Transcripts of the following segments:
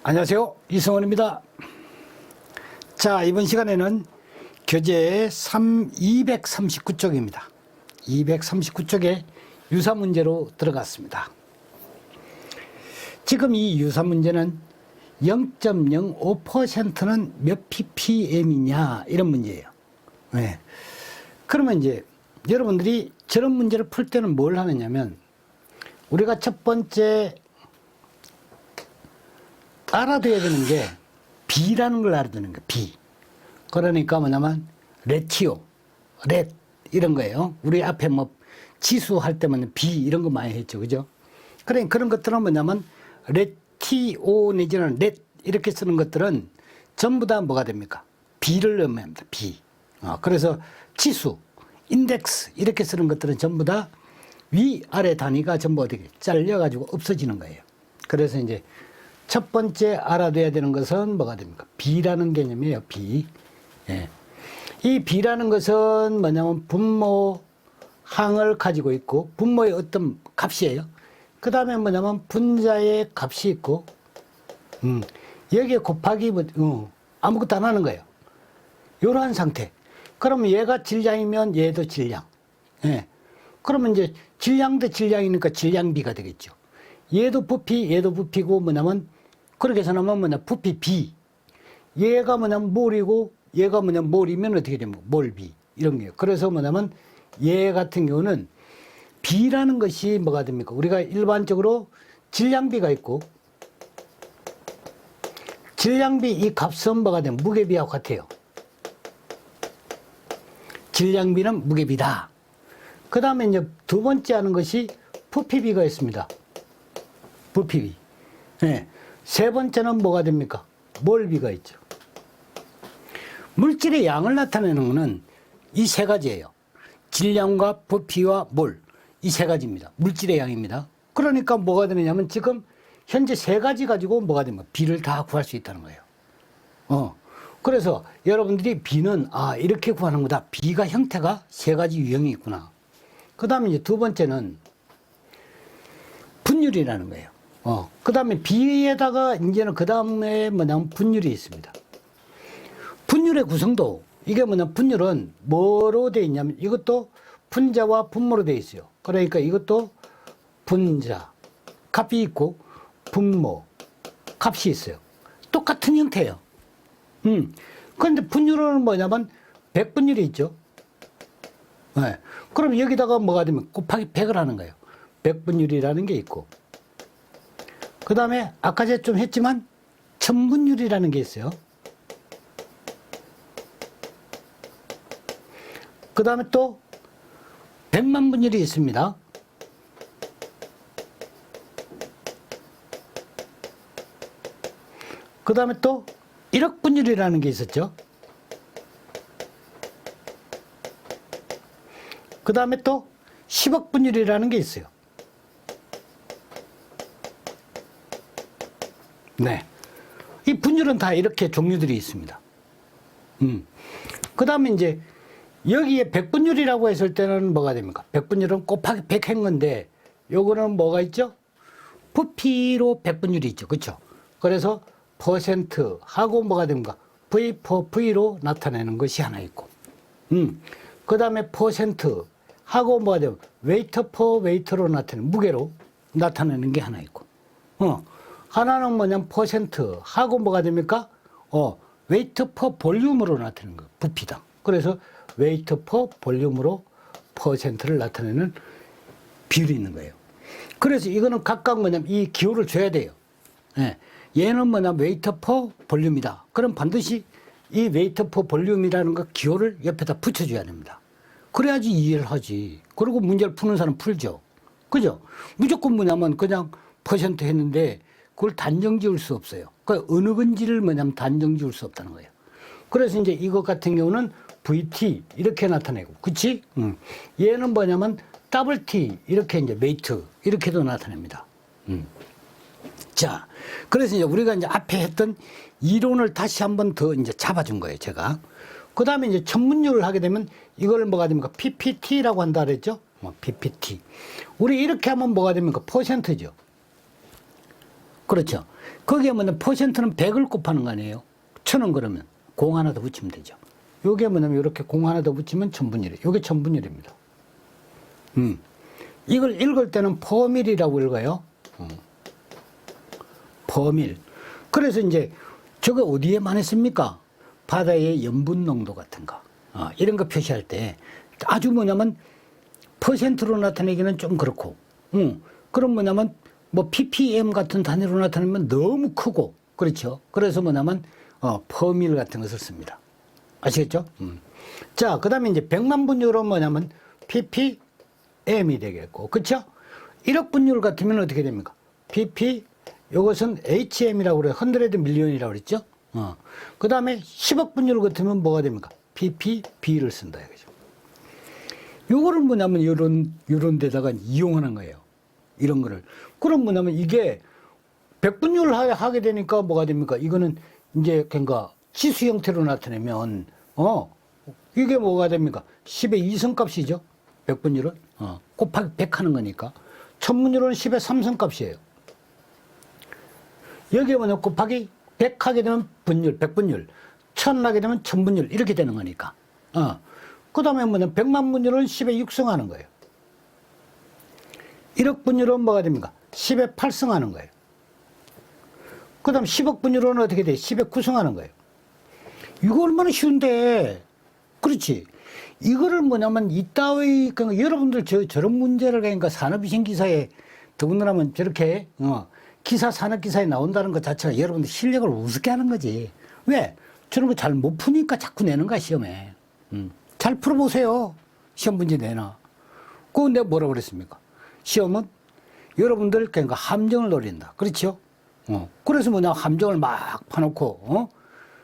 안녕하세요. 이승원입니다. 자, 이번 시간에는 교재 239쪽입니다. 239쪽에 유사 문제로 들어갔습니다. 지금 이 유사 문제는 0.05%는 몇 ppm이냐 이런 문제예요. 네. 그러면 이제 여러분들이 저런 문제를 풀 때는 뭘 하느냐면 우리가 첫 번째 알아둬야 되는 게 B라는 걸 알아두는 거예요. B. 그러니까 뭐냐면 레티오, 렛 이런 거예요. 우리 앞에 뭐 지수 할 때만 B 이런 거 많이 했죠. 그죠? 그러니까 그런 것들은 뭐냐면 레티오 내지는 렛 이렇게 쓰는 것들은 전부 다 뭐가 됩니까? B를 넣으면 됩니다. B. 그래서 지수, 인덱스 이렇게 쓰는 것들은 전부 다 위아래 단위가 전부 어떻게 잘려가지고 없어지는 거예요. 그래서 이제 첫 번째 알아둬야 되는 것은 뭐가 됩니까? B라는 개념이에요. B. 예. 이 B라는 것은 뭐냐면 분모항을 가지고 있고 분모의 어떤 값이에요. 그 다음에 뭐냐면 분자의 값이 있고 여기에 곱하기 아무것도 안 하는 거예요. 이러한 상태. 그러면 얘가 질량이면 얘도 질량. 예. 그러면 이제 질량 대 질량이니까 질량비가 되겠죠. 얘도 부피, 얘도 부피고 뭐냐면 그렇게 해서나면 뭐냐 부피 B. 얘가 뭐냐면 몰이고 얘가 뭐냐면 몰이면 어떻게 됩니까? 몰비 이런 게요. 그래서 뭐냐면 얘 같은 경우는 B라는 것이 뭐가 됩니까? 우리가 일반적으로 질량비가 있고 질량비 이 값은 뭐가 되면 무게비하고 같아요. 질량비는 무게비다. 그 다음에 이제 두 번째 하는 것이 부피비가 있습니다. 부피비. 네. 세 번째는 뭐가 됩니까? 몰비가 있죠. 물질의 양을 나타내는 것은 이 세 가지예요. 질량과 부피와 몰. 이 세 가지입니다. 물질의 양입니다. 그러니까 뭐가 되느냐면 지금 현재 세 가지 가지고 뭐가 되면 B를 다 구할 수 있다는 거예요. 그래서 여러분들이 B는 이렇게 구하는 거다. B가 형태가 세 가지 유형이 있구나. 그 다음에 이제 두 번째는 분율이라는 거예요. 그 다음에 B에다가 이제는 그 다음에 뭐냐면 분율이 있습니다. 분율의 구성도 이게 뭐냐면 분율은 뭐로 되어 있냐면 이것도 분자와 분모로 되어 있어요. 그러니까 이것도 분자 값이 있고 분모 값이 있어요. 똑같은 형태예요. 그런데 분율은 뭐냐면 100분율이 있죠. 네. 그럼 여기다가 뭐가 되면 곱하기 100을 하는 거예요. 100분율이라는 게 있고 그 다음에 아까 제가 좀 했지만 천분율이라는 게 있어요. 그 다음에 또 100만 분율이 있습니다. 그 다음에 또 1억 분율이라는 게 있었죠. 그 다음에 또 10억 분율이라는 게 있어요. 네. 이 분율은 다 이렇게 종류들이 있습니다. 그 다음에 이제 여기에 100분율이라고 했을 때는 뭐가 됩니까? 100분율은 곱하기 100 한 건데 요거는 뭐가 있죠? 부피로 100분율이 있죠. 그렇죠? 그래서 퍼센트 하고 뭐가 됩니까? V per V로 나타내는 것이 하나 있고 그 다음에 퍼센트 하고 뭐가 되면 웨이터 per 웨이터로 나타내는 무게로 나타내는 게 하나 있고 하나는 뭐냐면 퍼센트 하고 뭐가 됩니까? 웨이트 퍼 볼륨으로 나타내는 거 부피다. 그래서 웨이트 퍼 볼륨으로 퍼센트를 나타내는 비율이 있는 거예요. 그래서 이거는 각각 뭐냐면 이 기호를 줘야 돼요. 예. 얘는 뭐냐면 웨이트 퍼 볼륨이다. 그럼 반드시 이 웨이트 퍼 볼륨이라는 거 기호를 옆에다 붙여줘야 됩니다. 그래야지 이해를 하지. 그리고 문제를 푸는 사람 풀죠. 그죠? 무조건 뭐냐면 그냥 퍼센트 했는데 그걸 단정 지을 수 없어요. 그 어느 건지를 뭐냐면 단정 지을 수 없다는 거예요. 그래서 이제 이것 같은 경우는 VT 이렇게 나타내고, 그치? 얘는 뭐냐면 WT 이렇게 이제 웨이트 이렇게도 나타냅니다. 자, 그래서 이제 우리가 이제 앞에 했던 이론을 다시 한번 더 이제 잡아준 거예요, 제가. 그 다음에 이제 천분율을 하게 되면 이걸 뭐가 됩니까? PPT라고 한다 그랬죠? PPT. 우리 이렇게 하면 뭐가 됩니까? 퍼센트죠. 그렇죠. 거기에 뭐냐면 퍼센트는 100을 곱하는 거 아니에요. 1000원 그러면 공 하나 더 붙이면 되죠. 요게 뭐냐면 이렇게 공 하나 더 붙이면 천분율이에요. 요게 천분율입니다. 이걸 읽을 때는 퍼밀이라고 읽어요. 퍼밀. 그래서 이제 저거 어디에 많이 씁니까? 바다의 염분 농도 같은 거. 이런 거 표시할 때 아주 뭐냐면 퍼센트로 나타내기는 좀 그렇고, 그럼 뭐냐면 뭐 ppm 같은 단위로 나타내면 너무 크고, 그렇죠. 그래서 뭐냐면 퍼밀 같은 것을 씁니다. 아시겠죠? 자, 그 다음에 이제 100만 분율은 뭐냐면 ppm이 되겠고, 그렇죠? 1억 분율 같으면 어떻게 됩니까? pp, 이것은 HM이라고 그래요. 100 밀리언이라고 그랬죠? 그 다음에 10억 분율 같으면 뭐가 됩니까? ppb를 쓴다 이거죠. 요거를 뭐냐면 요런 데다가 이용하는 거예요. 이런 거를. 그럼 뭐냐면 이게 100분율 하게 되니까 뭐가 됩니까? 이거는 이제 그러니까 지수 형태로 나타내면 이게 뭐가 됩니까? 10의 2성 값이죠. 100분율은 곱하기 100 하는 거니까. 1000분율은 10의 3성 값이에요. 여기에 뭐냐 곱하기 100 하게 되면 분율, 100분율. 1000 하게 되면 1000분율 이렇게 되는 거니까. 그 다음에 뭐냐 100만 분율은 10의 6성 하는 거예요. 1억 분율은 뭐가 됩니까? 10의 8성 하는 거예요. 그 다음 10억 분율은 어떻게 돼? 10의 9성 하는 거예요. 이거 얼마나 쉬운데. 그렇지. 이거를 뭐냐면 이따위, 그러니까 여러분들 저런 문제를 그러니까 산업위생기사에 더군다나 저렇게, 기사, 산업기사에 나온다는 것 자체가 여러분들 실력을 우습게 하는 거지. 왜? 저런 거 잘 못 푸니까 자꾸 내는 거야, 시험에. 잘 풀어보세요. 시험 문제 내나. 그거 내가 뭐라고 그랬습니까? 시험은 여러분들 그러니까 함정을 노린다. 그렇죠? 그래서 뭐냐, 함정을 막 파놓고,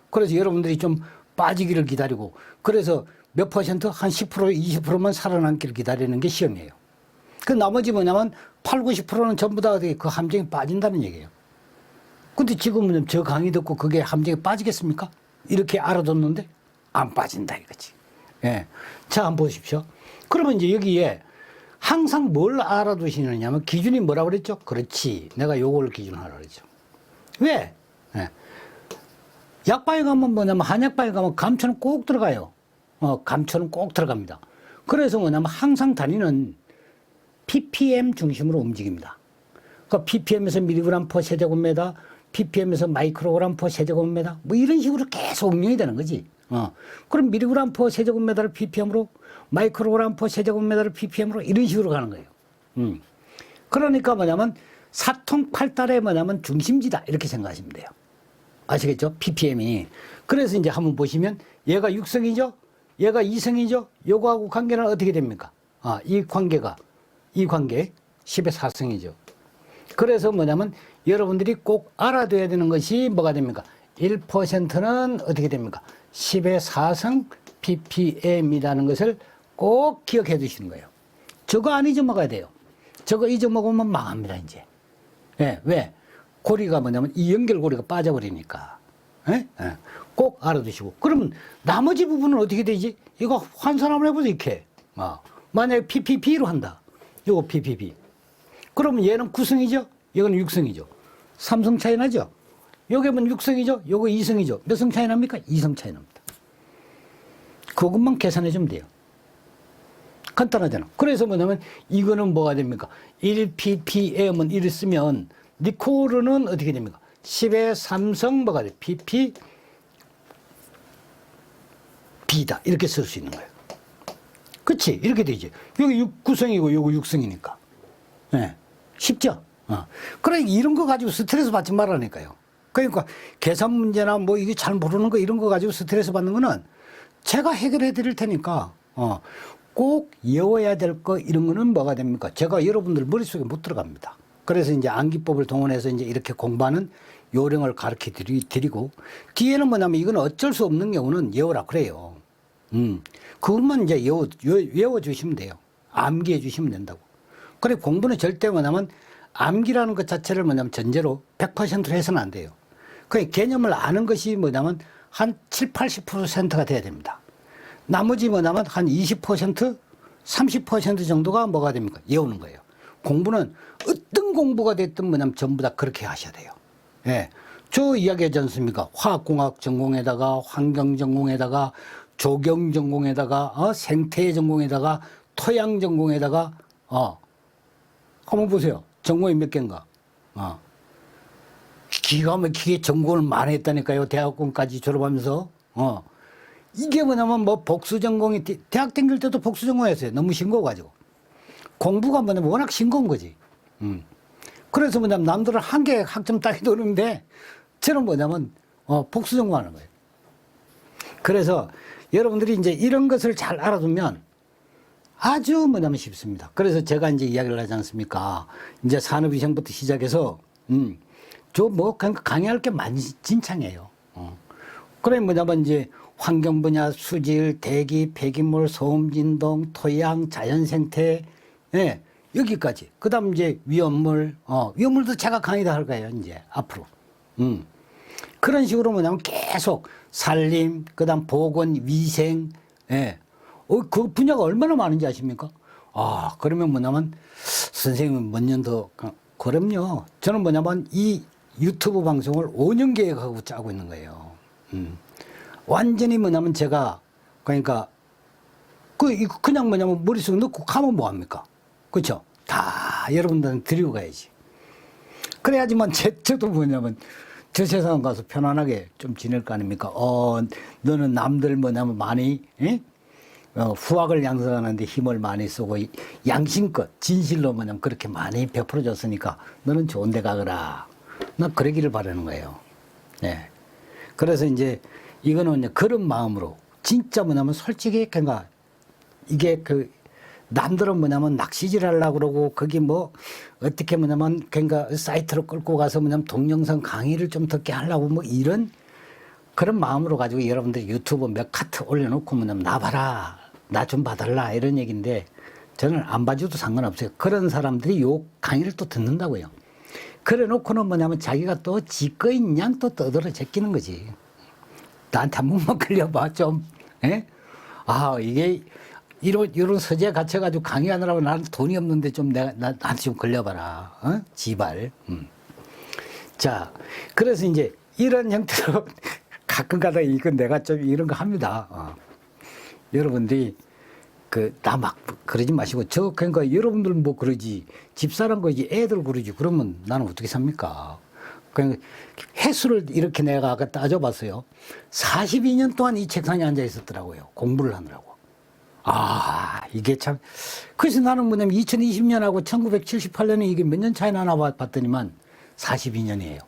그래서 여러분들이 좀 빠지기를 기다리고, 그래서 몇 퍼센트? 한 10%, 20%만 살아남기를 기다리는 게 시험이에요. 그 나머지 뭐냐면 8, 90%는 전부 다 그 함정에 빠진다는 얘기예요. 근데 지금은 저 강의 듣고 그게 함정에 빠지겠습니까? 이렇게 알아뒀는데 안 빠진다 이거지. 예. 자, 한번 보십시오. 그러면 이제 여기에 항상 뭘 알아두시느냐면 기준이 뭐라고 그랬죠? 그렇지. 내가 요걸 기준으로 하라고 그랬죠. 왜? 예. 약방에 가면 뭐냐면 한약방에 가면 감초는 꼭 들어가요. 감초는 꼭 들어갑니다. 그래서 뭐냐면 항상 단위는 ppm 중심으로 움직입니다. 그러니까 ppm에서 밀리그램 퍼 세제곱미터, ppm에서 마이크로그램 퍼 세제곱미터, 뭐 이런 식으로 계속 응용이 되는 거지. 그럼 밀리그램 퍼 세제곱미터를 ppm으로, 마이크로그램 퍼 세제곱미터를 ppm으로 이런 식으로 가는 거예요. 그러니까 뭐냐면 사통팔달의 뭐냐면 중심지다 이렇게 생각하시면 돼요. 아시겠죠? ppm이. 그래서 이제 한번 보시면 얘가 6성이죠? 얘가 2성이죠? 요거하고 관계는 어떻게 됩니까? 이 관계 10의 4성이죠. 그래서 뭐냐면 여러분들이 꼭 알아둬야 되는 것이 뭐가 됩니까? 1%는 어떻게 됩니까? 10의 4성 ppm이라는 것을 꼭 기억해 두시는 거예요. 저거 안 잊어먹어야 돼요. 저거 잊어먹으면 망합니다, 이제. 예, 왜? 고리가 뭐냐면 이 연결고리가 빠져버리니까. 예? 예. 꼭 알아두시고. 그러면 나머지 부분은 어떻게 되지? 이거 환산 한번 해보세요, 이렇게. 만약에 PPB로 한다. 요거 PPB. 그러면 얘는 9성이죠? 이거는 6성이죠. 3성 차이 나죠? 요게면 6성이죠? 요거 2성이죠. 몇 성 차이 납니까? 2성 차이 납니다. 그것만 계산해 주면 돼요. 간단하잖아. 그래서 뭐냐면 이거는 뭐가 됩니까? 1ppm은 1을 쓰면 니코르는 어떻게 됩니까? 10의 3성 뭐가 돼? ppb다. 이렇게 쓸 수 있는 거예요. 그치? 이렇게 되지. 여기 9성이고 요거 6성이니까. 네. 쉽죠? 그러니까 이런 거 가지고 스트레스 받지 말라니까요. 그러니까 계산 문제나 뭐 이게 잘 모르는 거 이런 거 가지고 스트레스 받는 거는 제가 해결해 드릴 테니까, 꼭 외워야 될 거 이런 거는 뭐가 됩니까? 제가 여러분들 머릿속에 못 들어갑니다. 그래서 이제 암기법을 동원해서 이제 이렇게 공부하는 요령을 가르쳐 드리고, 뒤에는 뭐냐면 이건 어쩔 수 없는 경우는 외우라 그래요. 그것만 이제 외워주시면 돼요. 암기해 주시면 된다고. 그래, 공부는 절대 뭐냐면 암기라는 것 자체를 뭐냐면 전제로 100%로 해서는 안 돼요. 그 개념을 아는 것이 뭐냐면 한 7, 80%가 돼야 됩니다. 나머지 뭐냐면 한 20%, 30% 정도가 뭐가 됩니까? 외우는 거예요. 공부는 어떤 공부가 됐든 뭐냐면 전부 다 그렇게 하셔야 돼요. 예. 저 이야기하지 않습니까? 화학공학 전공에다가 환경 전공에다가 조경 전공에다가 생태 전공에다가 토양 전공에다가 한번 보세요. 전공이 몇 개인가? 기가 막히게 전공을 많이 했다니까요. 대학원까지 졸업하면서. 이게 뭐냐면 뭐 복수 전공이 대학 다닐 때도 복수 전공했어요. 너무 싱거워가지고. 공부가 뭐냐면 워낙 싱거운 거지. 그래서 뭐냐면 남들은 한 개 학점 따기 노는데 저는 뭐냐면 복수 전공하는 거예요. 그래서 여러분들이 이제 이런 것을 잘 알아두면 아주 뭐냐면 쉽습니다. 그래서 제가 이제 이야기를 하지 않습니까? 이제 산업위생부터 시작해서 저 뭐 강의할 게 많이 진창이에요. 그래 뭐냐면 이제 환경 분야, 수질, 대기, 폐기물, 소음 진동, 토양, 자연생태, 예, 여기까지. 그다음 이제 위험물, 위험물도 제가 강의도 할 거예요. 이제 앞으로. 그런 식으로 뭐냐면 계속 산림, 그다음 보건, 위생, 예, 그 분야가 얼마나 많은지 아십니까? 그러면 뭐냐면 선생님은 몇 년 더, 그럼요. 저는 뭐냐면 이 유튜브 방송을 5년 계획하고 짜고 있는 거예요. 완전히 뭐냐면 제가, 그러니까, 그냥 뭐냐면 머릿속에 넣고 가면 뭐합니까? 그렇죠? 다 여러분들한테 드리고 가야지. 그래야지만 저도 뭐냐면 저 세상 가서 편안하게 좀 지낼 거 아닙니까? 너는 남들 뭐냐면 많이, 후학을 양성하는데 힘을 많이 쓰고 양심껏 진실로 뭐냐면 그렇게 많이 베풀어줬으니까 너는 좋은 데 가거라. 나 그러기를 바라는 거예요. 네. 그래서 이제 이거는 이제 그런 마음으로 진짜 뭐냐면 솔직히 그러니까 이게 남들은 뭐냐면 낚시질 하려고 그러고 거기 뭐 어떻게 뭐냐면 그러니까 사이트로 끌고 가서 뭐냐면 동영상 강의를 좀 듣게 하려고 뭐 이런 그런 마음으로 가지고 여러분들이 유튜브 몇 카트 올려놓고 뭐냐면 나 봐라. 나 좀 봐달라 이런 얘기인데 저는 안 봐줘도 상관없어요. 그런 사람들이 요 강의를 또 듣는다고요. 그래 놓고는 뭐냐면 자기가 또 지꺼인 양 또 떠들어 제끼는 거지. 나한테 한 번만 걸려봐 좀. 예? 이게 이런 서재에 갇혀가지고 강의하느라고 나는 돈이 없는데 좀 나한테 좀 걸려봐라. 지발. 자, 그래서 이제 이런 형태로 가끔 가다 이건 내가 좀 이런 거 합니다. 여러분들이 나 막 그러지 마시고 그러니까 여러분들 뭐 그러지 집사람 거지 애들 그러지 그러면 나는 어떻게 삽니까? 그냥 횟수를 이렇게 내가 아까 따져봤어요. 42년 동안 이 책상에 앉아 있었더라고요. 공부를 하느라고. 이게 참. 그래서 나는 뭐냐면 2020년하고 1978년에 이게 몇 년 차이 나나 봤더니만 42년이에요.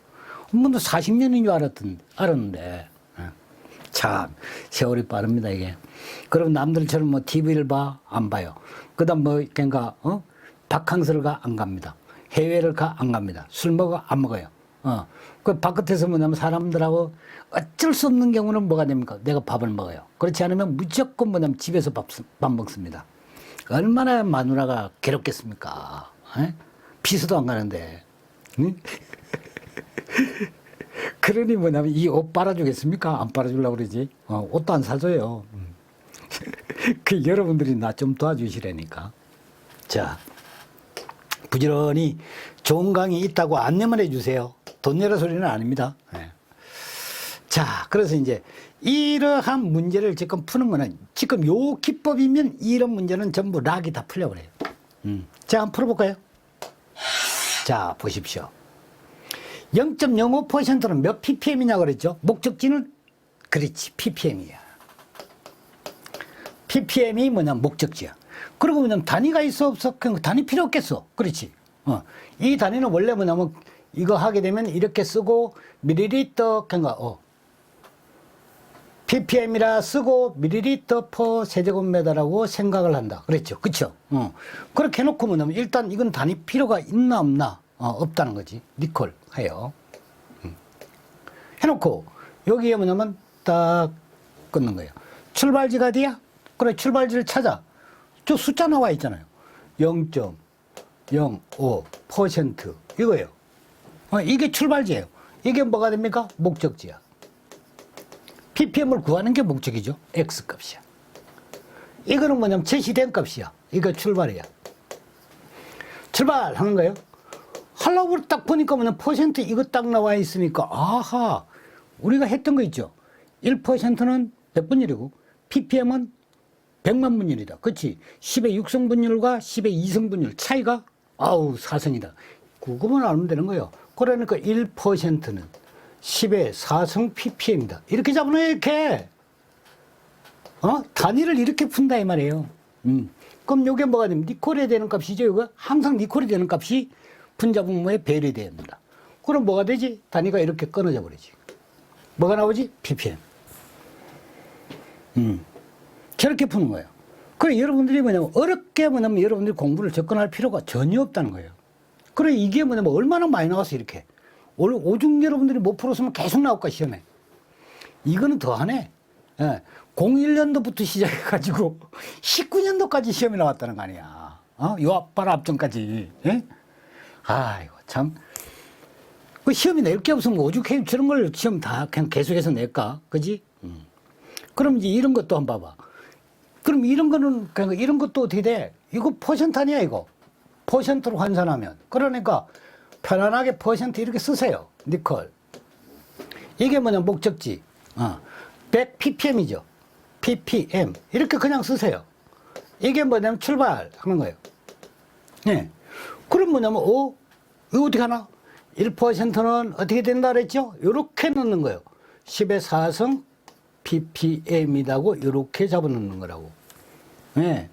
뭐 40년인 줄 알았는데. 참, 세월이 빠릅니다, 이게. 그럼 남들처럼 뭐 TV를 봐? 안 봐요. 그 다음 뭐, 그러니까, 바캉스를 가? 안 갑니다. 해외를 가? 안 갑니다. 술 먹어? 안 먹어요. 그 바깥에서 뭐냐면 사람들하고 어쩔 수 없는 경우는 뭐가 됩니까? 내가 밥을 먹어요. 그렇지 않으면 무조건 뭐냐면 집에서 밥 먹습니다. 얼마나 마누라가 괴롭겠습니까? 피서도 안 가는데. 응? 그러니 뭐냐면 이 옷 빨아주겠습니까? 안 빨아주려고 그러지. 옷도 안 사줘요. 여러분들이 나 좀 도와주시라니까. 자, 부지런히 좋은 강의 있다고 안내만 해주세요. 돈 내라 소리는 아닙니다. 네. 자, 그래서 이제 이러한 문제를 지금 푸는 거는 지금 요 기법이면 이런 문제는 전부 락이 다 풀려버려요. 자, 한번 풀어볼까요? 자, 보십시오. 0.05%는 몇 ppm이냐 그랬죠? 목적지는? 그렇지, ppm이야. ppm이 뭐냐, 목적지야. 그리고 뭐냐면 단위가 있어, 없어? 그냥 단위 필요 없겠어. 그렇지. 이 단위는 원래 뭐냐면 이거 하게 되면 이렇게 쓰고 밀리리터, 그러니까, ppm이라 쓰고 밀리리터 퍼 세제곱미터라고 생각을 한다. 그랬죠. 그쵸? 그렇게 해놓고 뭐냐면 일단 이건 단위 필요가 있나 없나? 없다는 거지. 리콜 해요. 해놓고 여기에 뭐냐면 딱 끊는 거예요. 출발지가 어디야? 그래, 출발지를 찾아. 저 숫자 나와 있잖아요. 0.05% 이거예요. 이게 출발지예요. 이게 뭐가 됩니까? 목적지야. ppm을 구하는 게 목적이죠. x값이야. 이거는 뭐냐면 제시된 값이야. 이거 출발이야. 출발하는 거예요. 하려고 딱 보니까 뭐냐, 퍼센트 이거 딱 나와 있으니까, 아하, 우리가 했던 거 있죠. 1%는 100분율이고, ppm은 100만 분율이다. 그치? 10의 6성분율과 10의 2성분율 차이가, 아우, 4성이다. 그거만 알면 되는 거예요. 그러니까 1%는 10의 4성 ppm이다. 이렇게 잡으면 이렇게, 단위를 이렇게 푼다, 이 말이에요. 그럼 요게 뭐가 됩니까? 니콜에 되는 값이죠, 이거? 항상 니콜이 되는 값이 분자분모에 배열이 돼야 된다. 그럼 뭐가 되지? 단위가 이렇게 끊어져 버리지. 뭐가 나오지? ppm. 저렇게 푸는 거예요. 그래, 여러분들이 뭐냐면, 어렵게 뭐냐면 여러분들이 공부를 접근할 필요가 전혀 없다는 거예요. 그래, 이게 뭐냐면 얼마나 많이 나와서 이렇게. 오중 여러분들이 못 풀었으면 계속 나올까, 시험에. 이거는 더하네. 예. 01년도부터 시작해가지고 19년도까지 시험이 나왔다는 거 아니야. 요 앞발 앞전까지. 예? 아이고, 참. 그 시험이 낼 게 없으면 오죽해 저런 걸 시험 다 그냥 계속해서 낼까? 그지? 그럼 이제 이런 것도 한번 봐봐. 그럼 이런 거는, 그러니까 이런 것도 어떻게 돼? 이거 퍼센트 아니야, 이거. 퍼센트로 환산하면. 그러니까 편안하게 퍼센트 이렇게 쓰세요. 니콜. 이게 뭐냐, 목적지. 100ppm이죠. ppm. 이렇게 그냥 쓰세요. 이게 뭐냐면 출발하는 거예요. 네. 그럼 뭐냐면, 이거 어떻게 하나? 1%는 어떻게 된다 그랬죠? 요렇게 넣는 거예요. 10의 4성 ppm이라고 요렇게 잡아 넣는 거라고. 네.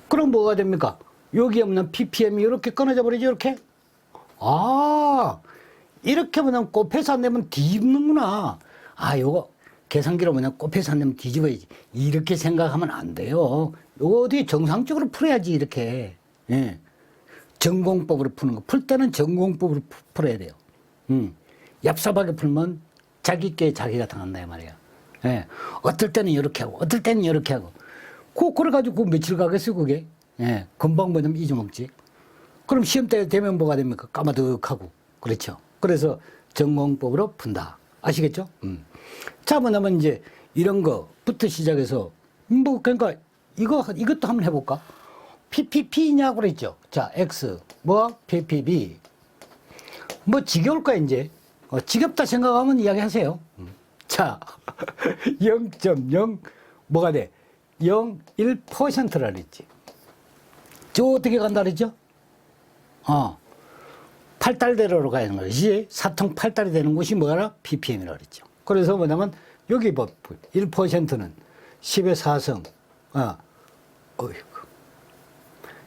그럼 뭐가 됩니까? 여기 없는 ppm이 이렇게 끊어져 버리죠, 이렇게? 이렇게 뭐냐면 곱해서 안 되면 뒤집는구나. 요거 계산기로 뭐냐, 곱해서 안 되면 뒤집어야지. 이렇게 생각하면 안 돼요. 요거 어떻게 정상적으로 풀어야지, 이렇게. 예. 전공법으로 푸는 거. 풀 때는 전공법으로 풀어야 돼요. 얍삽하게 풀면 자기께 자기가 당한다, 이 말이야. 예. 어떨 때는 이렇게 하고, 어떨 때는 이렇게 하고. 그래가지고 며칠 가겠어요, 그게? 예. 금방 뭐냐면 잊어먹지. 그럼 시험 때 되면 뭐가 됩니까? 까마득하고. 그렇죠. 그래서 전공법으로 푼다. 아시겠죠? 자, 뭐냐면 이제 이런 거부터 시작해서, 그러니까 이것도 한번 해볼까? PPP냐고 그랬죠. 자, X, PPB. 지겨울 거야, 이제. 지겹다 생각하면 이야기하세요. 자, 0.0, 뭐가 돼? 0.1%라 그랬지. 저 어떻게 간다 그랬죠? 8달대로로 가는 것이, 사통 8달이 되는 곳이 뭐라? ppm이라고 그랬죠. 그래서 뭐냐면, 여기 1%는 10의 4성,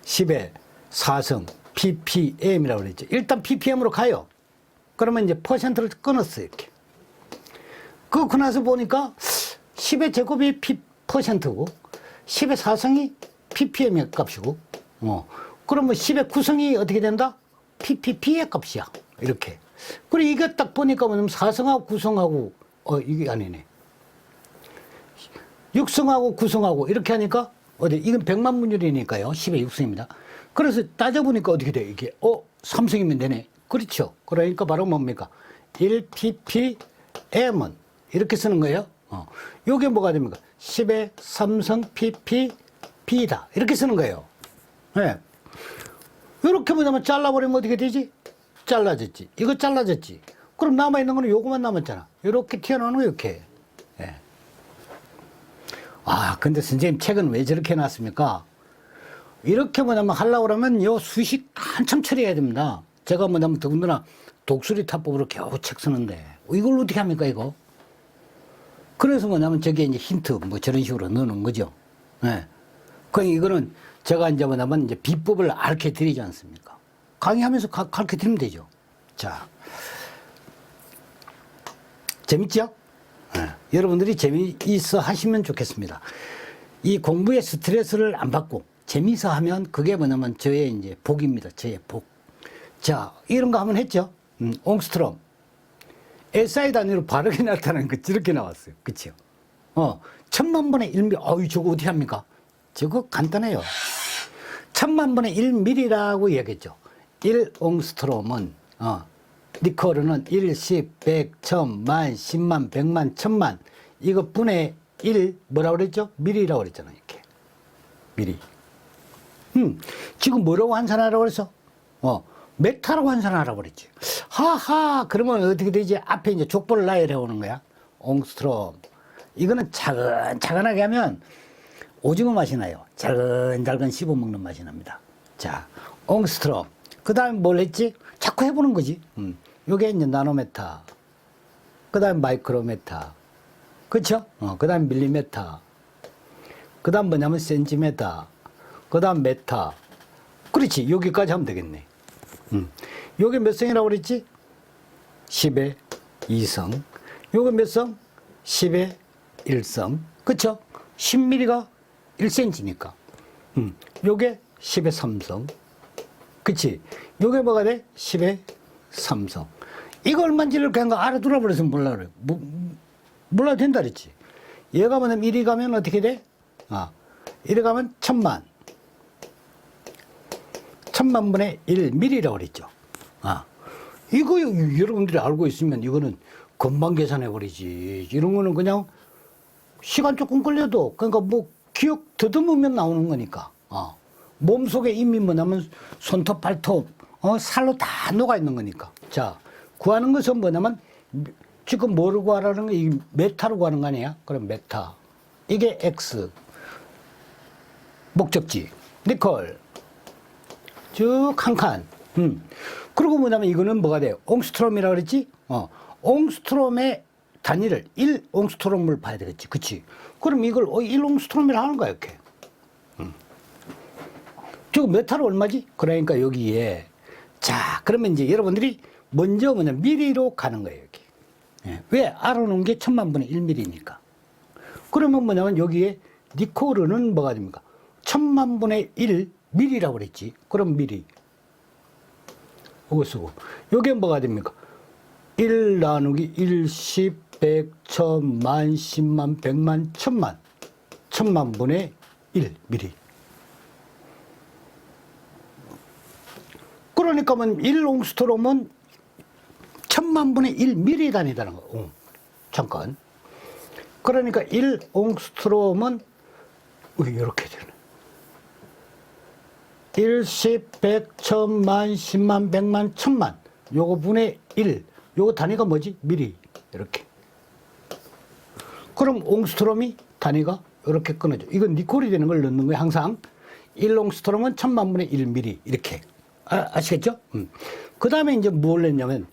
10의 4성 ppm이라고 그랬죠. 일단 ppm으로 가요. 그러면 이제 퍼센트를 끊었어요, 이렇게. 그러고 나서 보니까 10의 제곱이 퍼센트고, 10의 4성이 ppm의 값이고, 그러면 10의 9성이 어떻게 된다? ppb의 값이야. 이렇게. 그리고 이거 딱 보니까 뭐냐면 4성하고 9성하고, 이게 아니네. 6성하고 9성하고 이렇게 하니까, 이건 100만 분율이니까요. 10의 6성입니다. 그래서 따져보니까 어떻게 돼? 이게, 3성이면 되네. 그렇죠. 그러니까 바로 뭡니까? 1ppm은 이렇게 쓰는 거예요. 요게 뭐가 됩니까? 10의 3성 ppb다. 이렇게 쓰는 거예요. 네. 이렇게 보자면 잘라버리면 어떻게 되지? 잘라졌지. 이거 잘라졌지. 그럼 남아있는 거는 요거만 남았잖아. 이렇게 튀어나오는 거, 이렇게. 네. 근데 선생님 책은 왜 저렇게 해놨습니까? 이렇게 뭐냐면 하려고 그러면 요 수식 한참 처리해야 됩니다. 제가 뭐냐면 더군다나 독수리 타법으로 겨우 책 쓰는데, 이걸 어떻게 합니까, 이거? 그래서 뭐냐면 저게 이제 힌트, 저런 식으로 넣는 거죠. 네. 이거는 제가 이제 뭐냐면 이제 비법을 가르쳐 드리지 않습니까? 강의하면서 가르쳐 드리면 되죠. 자. 재밌죠? 네. 여러분들이 재미있어 하시면 좋겠습니다. 이 공부에 스트레스를 안 받고 재미있어 하면 그게 뭐냐면 저의 이제 복입니다. 저의 복. 자, 이런 거 한번 했죠? 옹스트롬. SI 단위로 바르게 나타나는 거 저렇게 나왔어요. 그치요? 1000만분의 1mm. 저거 어떻게 합니까? 저거 간단해요. 1000만분의 1mm라고 얘기했죠. 1옹스트롬은, 니콜은 1, 10, 100, 1000, 만, 10만, 100만, 1000만. 이거 분의 1, 뭐라고 그랬죠? 미리라고 그랬잖아요. 이렇게. 미리. 지금 뭐라고 환산하라고 그랬어? 메타로 환산하라 그랬지. 하하, 그러면 어떻게 되지? 앞에 이제 족보를 나열해 오는 거야. 옹스트롬. 이거는 차근차근하게 하면 오징어 맛이 나요. 잘근잘근 씹어 먹는 맛이 납니다. 자, 옹스트롬. 그 다음에 뭘 했지? 자꾸 해보는 거지. 요게 이제 나노메타. 그 다음에 마이크로메타. 그쵸? 그 다음에 밀리메타. 그 다음 뭐냐면 센티메타. 그 다음 메타. 그렇지. 여기까지 하면 되겠네. 요게 몇 성이라고 그랬지? 10의 2성. 요게 몇 성? 10의 1성. 그쵸? 10mm가 1cm니까. 요게 10의 3성. 그치? 요게 뭐가 돼? 10의 3성. 이거 얼마인지를 그냥 알아들어 버려서 몰라 그래. 몰라도 된다 그랬지. 얘가 뭐냐면 1이 가면 어떻게 돼? 1이 가면 1000만. 1000만 분의 1mm라고 그랬죠. 이거 여러분들이 알고 있으면 이거는 금방 계산해 버리지. 이런 거는 그냥 시간 조금 걸려도 그러니까 뭐 기억 더듬으면 나오는 거니까. 몸속에 이미 뭐냐면 손톱, 발톱, 살로 다 녹아 있는 거니까. 자, 구하는 것은 뭐냐면 지금 뭐를 구하라는 거, 이 메타로 구하는 거 아니야? 그럼 메타. 이게 X. 목적지. 니콜. 쭉 한 칸. 그리고 뭐냐면 이거는 뭐가 돼요? 옹스트롬이라고 그랬지? 옹스트롬의 단위를 1옹스트롬을 봐야 되겠지. 그치? 그럼 이걸 1옹스트롬이라 하는 거야, 이렇게. 지금 메타로 얼마지? 그러니까 여기에. 자, 그러면 이제 여러분들이 먼저 뭐냐, 미리로 가는 거예요, 여기. 예. 왜? 알아놓은 게 1000만분의 1mm니까. 그러면 뭐냐면 여기에 니콜은 뭐가 됩니까? 1000만분의 1mm라고 그랬지. 그럼 미리. 이거 쓰고. 요게 뭐가 됩니까? 1 나누기 1, 10, 100, 1000, 만, 10만, 100만, 1000만. 1000만분의 1mm. 그러니까 1옹스트롬은 1000만분의 1mm 단위라는 거. 잠깐. 그러니까 1옹스트롬은 이렇게 되네. 1, 10, 100, 1000, 만, 10만, 100만, 1000만. 요거 분의 1. 요거 단위가 뭐지? 미리. 이렇게. 그럼 옹스트롬이 단위가 이렇게 끊어져. 이건 니콜이 되는 걸 넣는 거예요. 항상. 1옹스트롬은 1000만분의 1mm. 이렇게. 아시겠죠? 그 다음에 이제 뭘 냈냐면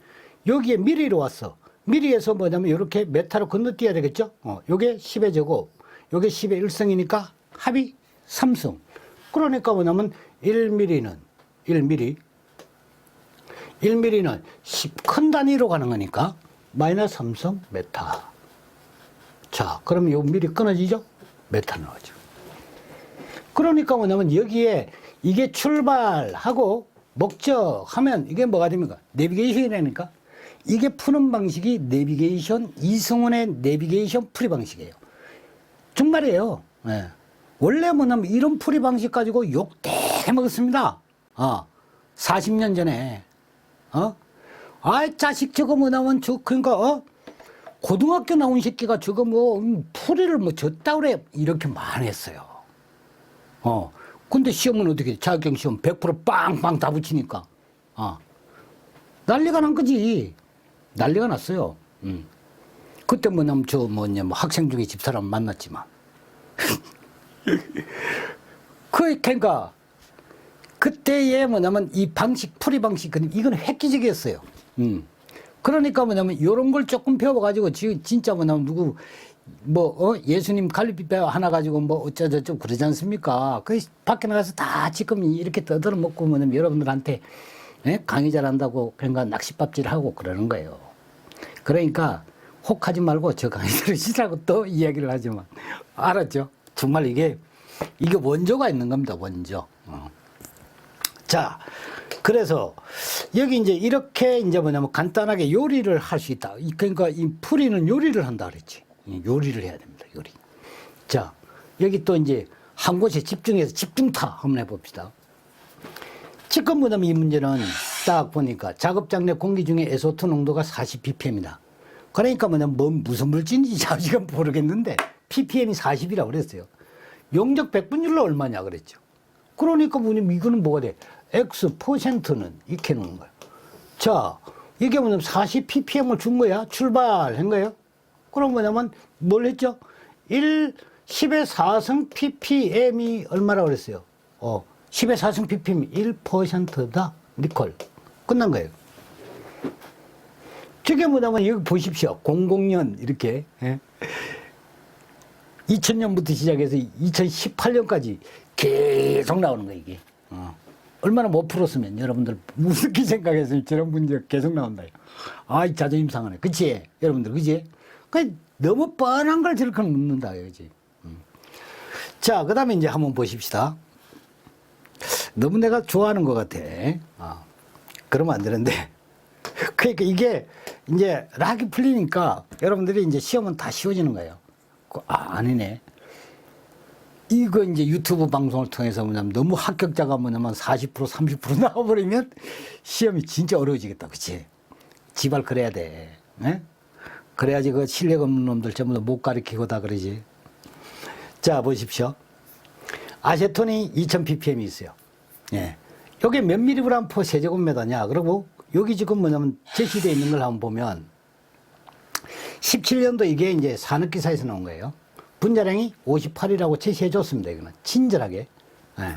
여기에 미리로 왔어. 미리에서 뭐냐면 이렇게 메타로 건너뛰어야 되겠죠? 요게 10의 제곱, 요게 10의 1성이니까 합이 3성. 그러니까 뭐냐면 1mm는 1mm는 10 큰 단위로 가는 거니까 마이너스 3성 메타. 자, 그러면 요 미리 끊어지죠? 메타 나오죠. 그러니까 뭐냐면 여기에 이게 출발하고 목적하면 이게 뭐가 됩니까? 내비게이션이라니까. 이게 푸는 방식이 내비게이션, 이승훈의 내비게이션 풀이 방식이에요. 정말이에요. 네. 원래 뭐냐면 이런 풀이 방식 가지고 욕 되게 먹었습니다. 40년 전에. 자식 저거 뭐냐면 그러니까 고등학교 나온 새끼가 저거 풀이를 졌다 그래. 이렇게 많이 했어요. 근데 시험은 어떻게 돼? 자격시험 100% 빵빵 다 붙이니까. 난리가 난 거지. 난리가 났어요. 그때 뭐냐면 학생 중에 집사람 만났지만. 그러니까 그때의 뭐냐면 이 방식, 풀이 방식은 이건 획기적이었어요. 그러니까 뭐냐면 이런 걸 조금 배워가지고 진짜 뭐냐면 누구 예수님 갈비뼈 하나 가지고 어쩌저쩌고 그러지 않습니까? 그 밖에 나가서 다 지금 이렇게 떠들어 먹고 뭐냐면 여러분들한테 강의 잘한다고 그런가 낚싯밥질하고 그러는 거예요. 그러니까 혹하지 말고 저 강의 들으시라고 또 이야기를 하지만 알았죠? 정말 이게 원조가 있는 겁니다. 원조. 자, 그래서 여기 이제 이렇게 이제 뭐냐면 간단하게 요리를 할 수 있다. 그러니까 이 풀이는 요리를 한다 그랬지. 요리를 해야 됩니다. 요리. 자, 여기 또 이제 한 곳에 집중해서 집중타 한번 해봅시다. 지금 뭐냐면 이 문제는 딱 보니까 작업장 내 공기 중에 SO2 농도가 40ppm이다. 그러니까 뭐냐면 무슨 물질인지 지금 모르겠는데 ppm이 40이라고 그랬어요. 용적 백분율로 얼마냐 그랬죠. 그러니까 뭐냐면 이거는 뭐가 돼? X 퍼센트는 이렇게 놓는 거야. 자, 이게 뭐냐면 40ppm을 준 거야. 출발한 거예요. 그럼 뭐냐면 뭘 했죠? 10의 4승 ppm이 얼마라고 그랬어요? 10의 4승 ppm이 1%다. 니콜. 끝난 거예요. 저게 뭐냐면 여기 보십시오. 00년 이렇게. 예? 2000년부터 시작해서 2018년까지 계속 나오는 거예요, 이게. 얼마나 못 풀었으면 여러분들 무섭게 생각했으면 저런 문제 계속 나온다. 아이, 자존심 상하네. 그치? 여러분들, 그치? 너무 뻔한 걸 저렇게 묻는다, 그치? 자, 그 다음에 이제 한번 보십시다. 너무 내가 좋아하는 것 같아. 그러면 안 되는데. 그러니까 이게 이제 락이 풀리니까 여러분들이 이제 시험은 다 쉬워지는 거예요. 아니네. 이거 이제 유튜브 방송을 통해서 뭐냐면 너무 합격자가 뭐냐면 40% 30% 나와버리면 시험이 진짜 어려워지겠다. 그치? 지발 그래야 돼. 네? 그래야지 그 실력 없는 놈들 전부 다 못 가르치고 다 그러지. 자, 보십시오. 아세톤이 2000ppm이 있어요. 예. 요게 몇 미리그램 퍼 세제곱미터냐. 그리고 여기 지금 뭐냐면 제시되어 있는 걸 한번 보면 17년도 이게 이제 산업기사에서 나온 거예요. 분자량이 58이라고 제시해 줬습니다. 이거는 친절하게. 예.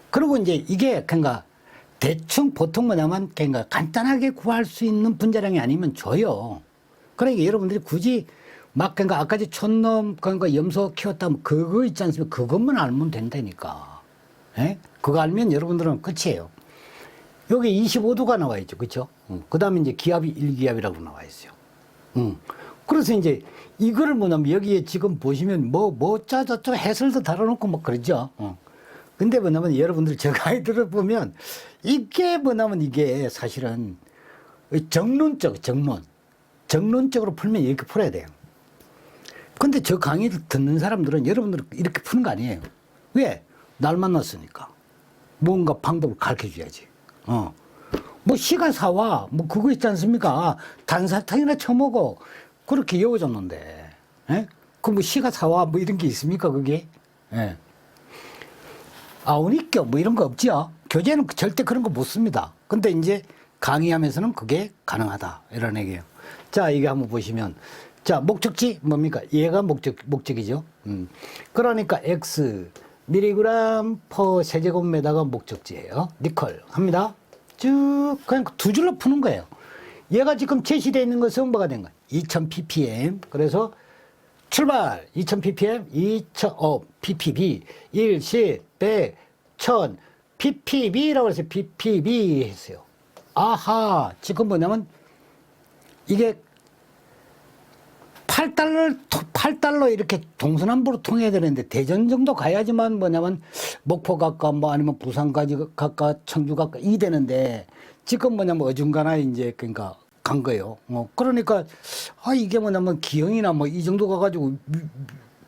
그리고 이제 이게 그러니까 대충 보통 뭐냐면 그러니까 간단하게 구할 수 있는 분자량이 아니면 줘요. 그러니까 여러분들이 굳이 막 그러니까 아까 촌놈 그러니까 염소 키웠다면 그거 있지 않습니까? 그것만 알면 된다니까. 예? 그거 알면 여러분들은 끝이에요. 여기 25도가 나와 있죠. 그렇죠? 그 다음에 이제 기압이 1기압이라고 나와 있어요. 그래서 이제 이거를 뭐냐면 여기에 지금 보시면 짜자쩌 해설도 달아놓고 막 그러죠. 근데 뭐냐면 여러분들 저 가이드를 보면 이게 뭐냐면 이게 사실은 정론적으로 풀면 이렇게 풀어야 돼요. 근데 저 강의를 듣는 사람들은 여러분들 이렇게 푸는 거 아니에요. 왜? 날 만났으니까. 뭔가 방법을 가르쳐 줘야지. 뭐 시가 사와 뭐 그거 있지 않습니까? 단사탕이나 처먹어. 그렇게 이어졌는데, 예? 그 뭐 시가 사와 뭐 이런 게 있습니까, 그게? 예. 아우니껴 뭐 이런 거 없죠. 교재는 절대 그런 거 못 씁니다. 근데 이제 강의하면서는 그게 가능하다. 이런 얘기예요. 자, 이게 한번 보시면. 자, 목적지 뭡니까? 얘가 목적이죠. 그러니까 X 미리그램 퍼 세제곱미터가 목적지예요. 니콜 합니다. 쭉 그냥 두 줄로 푸는 거예요. 얘가 지금 제시되어 있는 것은 뭐가 된 거야? 2000ppm. 그래서 출발 2000ppm, 2000 ppb, 1, 10, 100, 1000 ppb라고 해서 ppb 했어요. 아하, 지금 뭐냐면 이게 8달러 이렇게 동서남북으로 통해야 되는데 대전 정도 가야지만 뭐냐면 목포 갈까 뭐 아니면 부산까지 갈까 청주 갈까 이 되는데 지금 뭐냐면 어중간하 이제 그러니까 간 거예요. 그러니까 이게 뭐냐면 기흥이나 뭐 이 정도 가가지고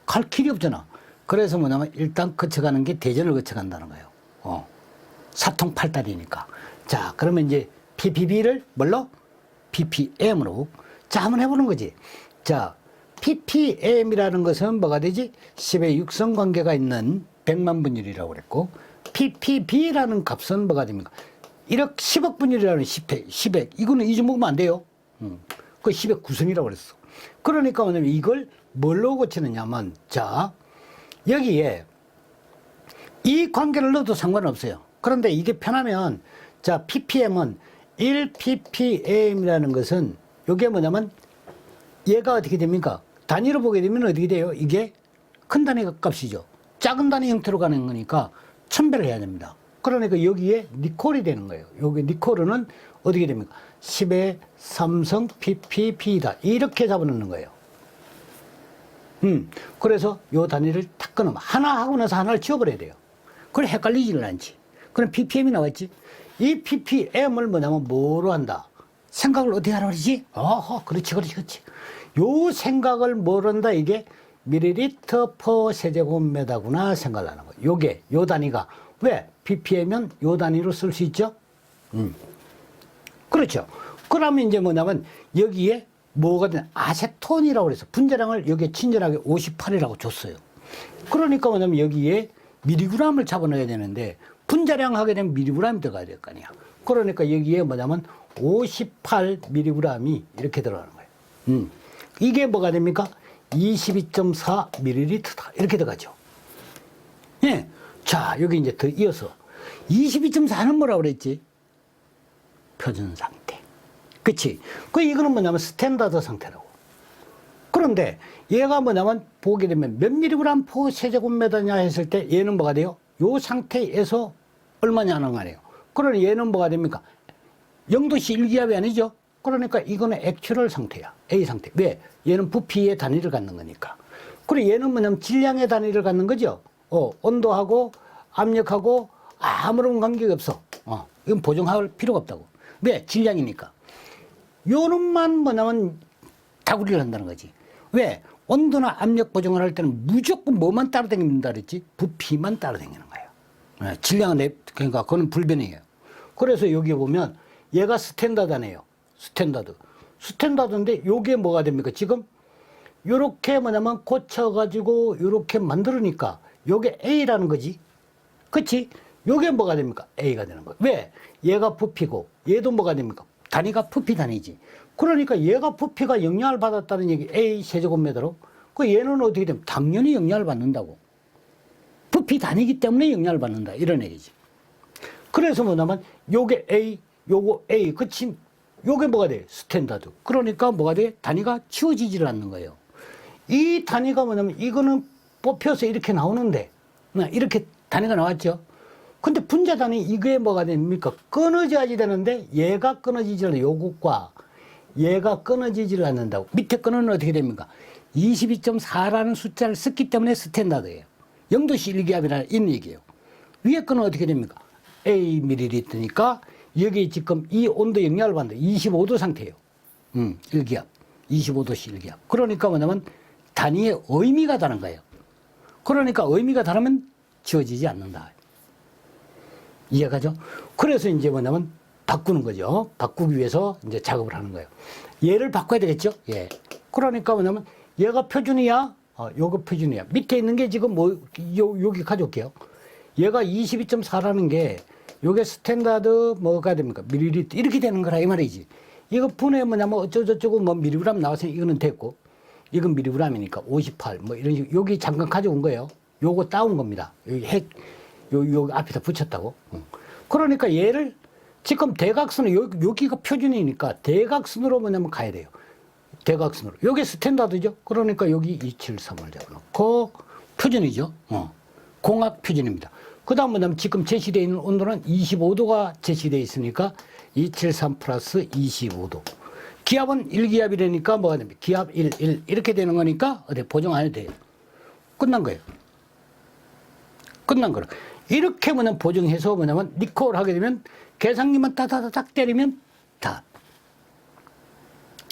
갈 길이 없잖아. 그래서 뭐냐면 일단 거쳐가는 게 대전을 거쳐간다는 거예요. 사통 8달이니까. 자, 그러면 이제 ppb를 뭘로? ppm으로. 자, 한번 해보는 거지. 자, ppm이라는 것은 뭐가 되지? 10의 육성 관계가 있는 100만 분율이라고 그랬고, ppb라는 값은 뭐가 됩니까? 10억 분율이라는 10의, 이거는 잊어먹으면 안 돼요. 그 10의 구성이라고 그랬어. 그러니까 뭐냐면 이걸 뭘로 고치느냐면, 자, 여기에 이 관계를 넣어도 상관없어요. 그런데 이게 편하면, 자, ppm은 1ppm이라는 것은 이게 뭐냐면 얘가 어떻게 됩니까? 단위로 보게 되면 어떻게 돼요? 이게 큰 단위 값이죠. 작은 단위 형태로 가는 거니까 천배를 해야 됩니다. 그러니까 여기에 니콜이 되는 거예요. 여기 니콜은 어떻게 됩니까? 10의 3성 ppb다. 이렇게 잡아놓는 거예요. 그래서 요 단위를 탁 끊으면 하나 하고 나서 하나를 지워버려야 돼요. 그래 헷갈리지는 않지. 그럼 ppm이 나왔지. 이 ppm을 뭐냐면 뭐로 한다? 생각을 어떻게 하라 그러지? 그렇지. 요 생각을 뭐란다? 이게 밀리리터 퍼 세제곱미터구나 생각을 하는 거예요. 요게, 요 단위가. 왜? ppm은 요 단위로 쓸 수 있죠? 그렇죠. 그러면 이제 뭐냐면 여기에 뭐가 되냐? 아세톤이라고 그래서 분자량을 여기에 친절하게 58이라고 줬어요. 그러니까 뭐냐면 여기에 미리그램을 잡아넣어야 되는데 분자량 하게 되면 미리그램이 들어가야 될 거 아니야. 그러니까 여기에 뭐냐면 58mg이 이렇게 들어가는 거예요. 이게 뭐가 됩니까? 22.4ml다. 이렇게 들어가죠. 예. 자, 여기 이제 더 이어서 22.4는 뭐라 그랬지? 표준 상태. 그치? 이거는 뭐냐면 스탠다드 상태라고. 그런데 얘가 뭐냐면 보게 되면 몇 미리그램 포 세제곱미터냐 했을 때 얘는 뭐가 돼요? 요 상태에서 얼마냐는 거아니에요. 그러니 얘는 뭐가 됩니까? 0도씨 1기압이 아니죠? 그러니까 이거는 액츄럴 상태야. A 상태. 왜? 얘는 부피의 단위를 갖는 거니까. 그리고 얘는 뭐냐면 질량의 단위를 갖는 거죠. 온도하고 압력하고 아무런 관계가 없어. 이건 보정할 필요가 없다고. 왜? 질량이니까. 요놈만 뭐냐면 다구리를 한다는 거지. 왜? 온도나 압력 보정을 할 때는 무조건 뭐만 따라다닌다 그랬지? 부피만 따라다니는 거예요. 질량은 그러니까 그건 불변이에요. 그래서 여기 보면 얘가 스탠다드네요. 스탠다드인데 요게 뭐가 됩니까? 지금 요렇게 뭐냐면 고쳐가지고 요렇게 만들으니까 요게 A라는 거지. 그치? 요게 뭐가 됩니까? A가 되는 거예요. 왜? 얘가 부피고 얘도 뭐가 됩니까? 단위가 부피 단위지. 그러니까 얘가 부피가 영향을 받았다는 얘기 A 세제곱미터로. 얘는 어떻게 되면 당연히 영향을 받는다고. 부피 단위이기 때문에 영향을 받는다. 이런 얘기지. 그래서 뭐냐면 요게 A, 요거 A. 그치? 요게 뭐가 돼? 스탠다드. 그러니까 뭐가 돼? 단위가 치워지질 않는 거예요. 이 단위가 뭐냐면 이거는 뽑혀서 이렇게 나오는데 이렇게 단위가 나왔죠. 근데 분자 단위 이게 뭐가 됩니까? 끊어져야지 되는데 얘가 끊어지질 않아요. 요것과 얘가 끊어지질 않는다고. 밑에 거는 어떻게 됩니까? 22.4라는 숫자를 썼기 때문에 스탠다드예요. 0도씨 1기압이라는 이런 얘기예요. 위에 거는 어떻게 됩니까? A ml니까 여기 지금 이 온도 영향을 받는다. 25도 상태예요. 1기압. 25도씨 1기압. 그러니까 뭐냐면 단위의 의미가 다른 거예요. 그러니까 의미가 다르면 지워지지 않는다. 이해가죠? 그래서 이제 뭐냐면 바꾸는 거죠. 바꾸기 위해서 이제 작업을 하는 거예요. 얘를 바꿔야 되겠죠? 예. 그러니까 뭐냐면 얘가 표준이야? 요거 표준이야. 밑에 있는 게 지금 여기 가져올게요. 얘가 22.4라는 게 요게 스탠다드 뭐가 됩니까? 밀리리터 이렇게 되는 거라 이 말이지. 이거 분해 뭐냐면 어쩌고저쩌고 뭐 미리그램 나왔으니 이거는 됐고 이건 미리그램이니까 58 뭐 이런 식으로 여기 잠깐 가져온 거예요. 요거 따온 겁니다. 여기 여기 앞에다 붙였다고. 그러니까 얘를 지금 대각선으로 여기가 표준이니까 대각선으로 뭐냐면 가야 돼요. 대각선으로. 요게 스탠다드죠. 그러니까 여기 273을 잡아놓고 표준이죠. 공학 표준입니다. 그 다음 뭐냐면 지금 제시되어 있는 온도는 25도가 제시되어 있으니까 273 플러스 25도. 기압은 1기압이라니까 뭐가 됩니까? 기압 1 이렇게 되는 거니까 어디 보정 안 해도 돼요. 끝난 거예요. 끝난 거라. 이렇게 뭐냐면 보정해서 뭐냐면 리콜 하게 되면 계산기만 따다닥 때리면 다.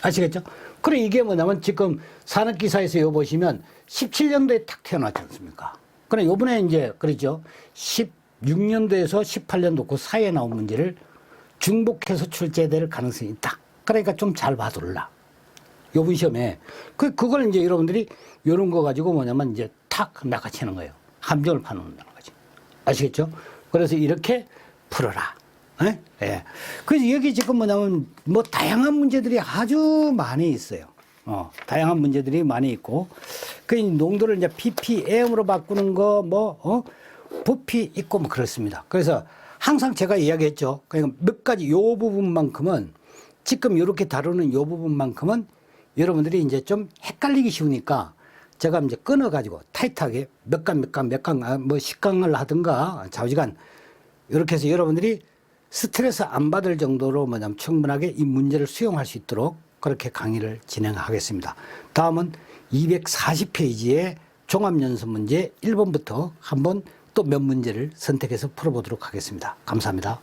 아시겠죠? 그래 이게 뭐냐면 지금 산업기사에서 요 보시면 17년도에 탁 태어났지 않습니까? 그래 요번에 이제 그렇죠. 16년도에서 18년도 그 사이에 나온 문제를 중복해서 출제될 가능성이 있다. 그러니까 좀 잘 봐둘라. 요번 시험에 그걸 이제 여러분들이 요런 거 가지고 뭐냐면 이제 탁 낚아채는 거예요. 함정을 파놓는다는 거지. 아시겠죠? 그래서 이렇게 풀어라. 예? 예. 그래서 여기 지금 뭐냐면 뭐 다양한 문제들이 아주 많이 있어요. 다양한 문제들이 많이 있고 그 농도를 이제 ppm으로 바꾸는 거 부피 있고 뭐 그렇습니다. 그래서 항상 제가 이야기했죠. 그러니까 몇 가지 요 부분만큼은 지금 이렇게 다루는 요 부분만큼은 여러분들이 이제 좀 헷갈리기 쉬우니까 제가 이제 끊어가지고 타이트하게 몇 강 뭐 10강을 하든가 좌우지간 이렇게 해서 여러분들이 스트레스 안 받을 정도로 뭐냐면 충분하게 이 문제를 수용할 수 있도록 그렇게 강의를 진행하겠습니다. 다음은 240페이지의 종합연습 문제 1번부터 한번 또 몇 문제를 선택해서 풀어보도록 하겠습니다. 감사합니다.